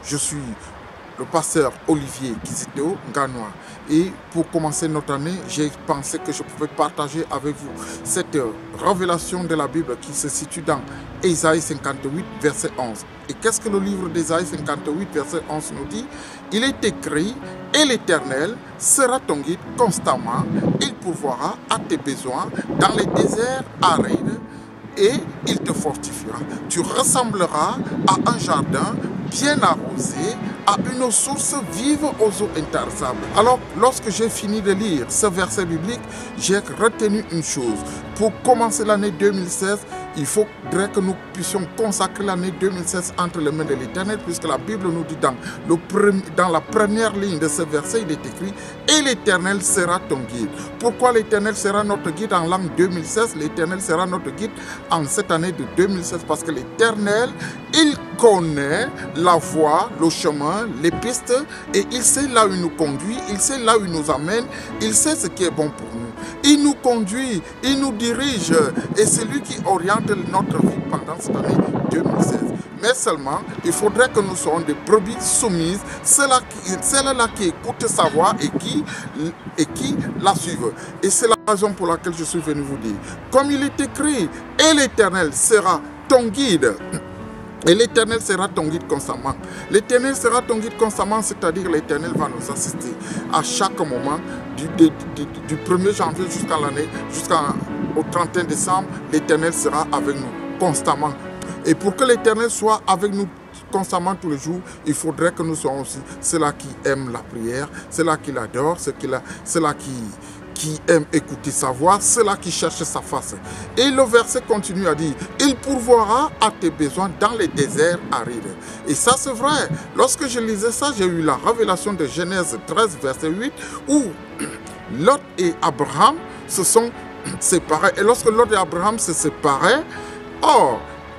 Je suis le pasteur Olivier Kizito Nganoa. Et pour commencer notre année, j'ai pensé que je pouvais partager avec vous cette révélation de la Bible qui se situe dans Ésaïe 58, verset 11. Et qu'est-ce que le livre d'Ésaïe 58, verset 11 nous dit? Il est écrit, et l'Éternel sera ton guide constamment, il pourvoira à tes besoins dans les déserts arides, et il te fortifiera. Tu ressembleras à un jardin bien arrosé, à une source vive aux eaux intarissables. Alors, lorsque j'ai fini de lire ce verset biblique, j'ai retenu une chose. Pour commencer l'année 2016, il faudrait que nous puissions consacrer l'année 2016 entre les mains de l'Éternel, puisque la Bible nous dit dans la première ligne de ce verset, il est écrit « Et l'Éternel sera ton guide ». Pourquoi l'Éternel sera notre guide en l'an 2016? L'Éternel sera notre guide en cette année de 2016, parce que l'Éternel, il connaît la voie, le chemin, les pistes, et il sait là où il nous conduit, il sait là où il nous amène, il sait ce qui est bon pour nous. Il nous conduit, il nous dirige, et c'est lui qui oriente notre vie pendant cette année 2016. Mais seulement, il faudrait que nous soyons des brebis soumises, celles-là qui écoutent sa voix et qui la suivent. Et c'est la raison pour laquelle je suis venu vous dire, comme il est écrit, et l'Éternel sera ton guide. Et l'Éternel sera ton guide constamment. L'Éternel sera ton guide constamment, c'est-à-dire l'Éternel va nous assister à chaque moment, du 1er janvier jusqu'à l'année, jusqu'au 31 décembre, l'Éternel sera avec nous constamment. Et pour que l'Éternel soit avec nous constamment tous les jours, il faudrait que nous soyons aussi ceux-là qui aiment la prière, ceux-là qui l'adorent, ceux-là qui aiment écouter sa voix, ceux-là qui cherchent sa face. Et le verset continue à dire, il pourvoira à tes besoins dans les déserts arides. Et ça c'est vrai. Lorsque je lisais ça, j'ai eu la révélation de Genèse 13, verset 8, où Lot et Abraham se sont séparés. Et lorsque Lot et Abraham se séparaient,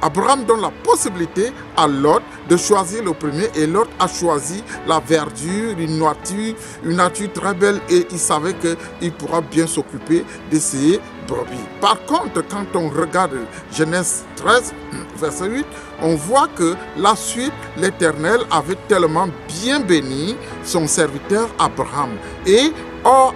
Abraham donne la possibilité à Lot de choisir le premier, et Lot a choisi la verdure, une nature très belle, et il savait qu'il pourra bien s'occuper de ses brebis. Par contre, quand on regarde Genèse 13, verset 8, on voit que la suite, l'Éternel avait tellement bien béni son serviteur Abraham. Et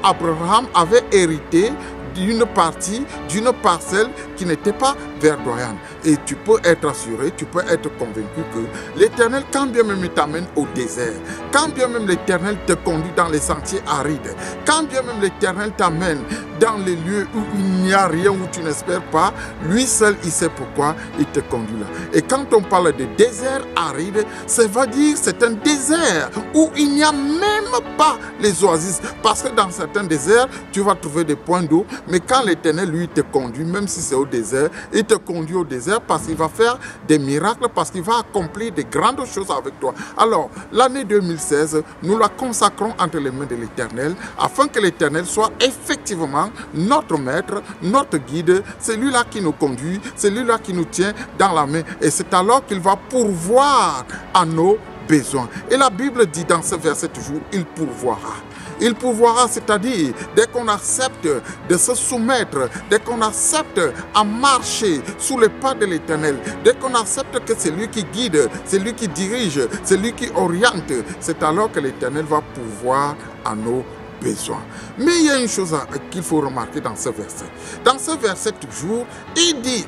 Abraham avait hérité d'une parcelle qui n'était pas verdoyante. Et tu peux être assuré, tu peux être convaincu que l'Éternel, quand bien même il t'amène au désert, quand bien même l'Éternel te conduit dans les sentiers arides, quand bien même l'Éternel t'amène dans les lieux où il n'y a rien, où tu n'espères pas, lui seul, il sait pourquoi il te conduit là. Et quand on parle de désert aride, ça veut dire c'est un désert où il n'y a même pas les oasis. Parce que dans certains déserts, tu vas trouver des points d'eau, mais quand l'Éternel, lui, te conduit, même si c'est au désert, il te conduit au désert parce qu'il va faire des miracles, parce qu'il va accomplir des grandes choses avec toi. Alors, l'année 2016, nous la consacrons entre les mains de l'Éternel, afin que l'Éternel soit effectivement notre maître, notre guide, celui-là qui nous conduit, celui-là qui nous tient dans la main. Et c'est alors qu'il va pourvoir à nos besoins. Et la Bible dit dans ce verset toujours, il pourvoira. Il pourvoira, c'est-à-dire, dès qu'on accepte de se soumettre, dès qu'on accepte à marcher sous les pas de l'Éternel, dès qu'on accepte que c'est lui qui guide, c'est lui qui dirige, c'est lui qui oriente, c'est alors que l'Éternel va pourvoir à nos besoins. Mais il y a une chose qu'il faut remarquer dans ce verset. Dans ce verset toujours, il dit,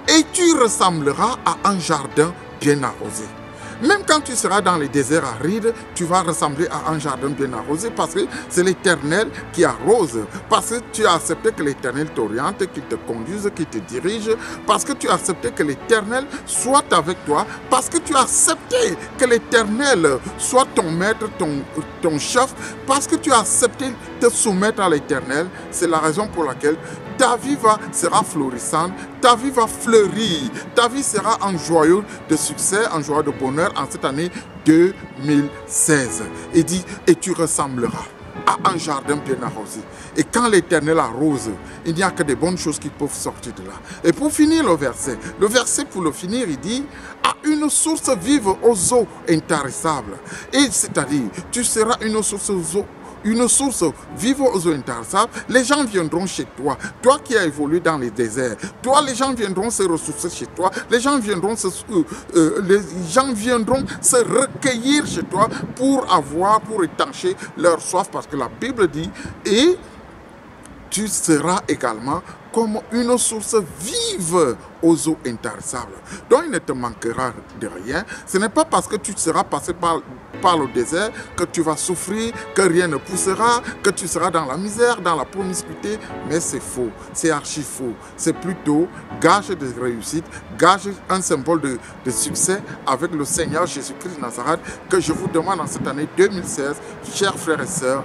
et tu ressembleras à un jardin bien arrosé. Même quand tu seras dans les déserts arides, tu vas ressembler à un jardin bien arrosé, parce que c'est l'Éternel qui arrose. Parce que tu as accepté que l'Éternel t'oriente, qu'il te conduise, qu'il te dirige. Parce que tu as accepté que l'Éternel soit avec toi. Parce que tu as accepté que l'Éternel soit ton maître, ton chef. Parce que tu as accepté de te soumettre à l'Éternel. C'est la raison pour laquelle ta vie sera florissante, ta vie va fleurir, ta vie sera un joyau de succès, un joyau de bonheur en cette année 2016. Il dit, et tu ressembleras à un jardin bien arrosé. Et quand l'Éternel arrose, il n'y a que des bonnes choses qui peuvent sortir de là. Et pour finir le verset pour le finir, il dit, à une source vive aux eaux intarissables. Et c'est-à-dire, tu seras une source aux eaux une source vive aux eaux intarissables, les gens viendront chez toi. Toi qui as évolué dans les déserts, toi, les gens viendront se ressourcer chez toi, les gens viendront se recueillir chez toi pour étancher leur soif, parce que la Bible dit, et tu seras également comme une source vive aux eaux intarissables. Donc il ne te manquera de rien. Ce n'est pas parce que tu seras passé par le désert que tu vas souffrir, que rien ne poussera, que tu seras dans la misère, dans la promiscuité. Mais c'est faux, c'est archi faux. C'est plutôt gage de réussite, gage, un symbole de succès avec le Seigneur Jésus-Christ de Nazareth, que je vous demande en cette année 2016, chers frères et sœurs,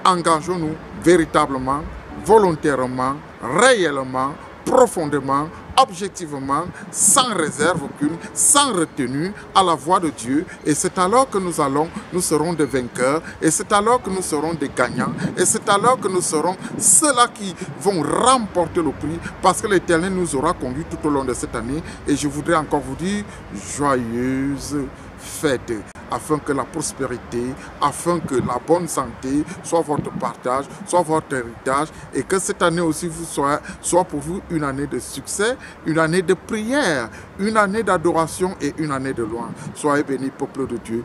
engageons-nous véritablement, volontairement, réellement, profondément, objectivement, sans réserve aucune, sans retenue, à la voix de Dieu. Et c'est alors que nous serons des vainqueurs, et c'est alors que nous serons des gagnants, et c'est alors que nous serons ceux-là qui vont remporter le prix, parce que l'Éternel nous aura conduits tout au long de cette année. Et je voudrais encore vous dire, joyeuse fête, afin que la prospérité, afin que la bonne santé soit votre partage, soit votre héritage, et que cette année aussi soit pour vous une année de succès, une année de prière, une année d'adoration et une année de louange. Soyez bénis, peuple de Dieu.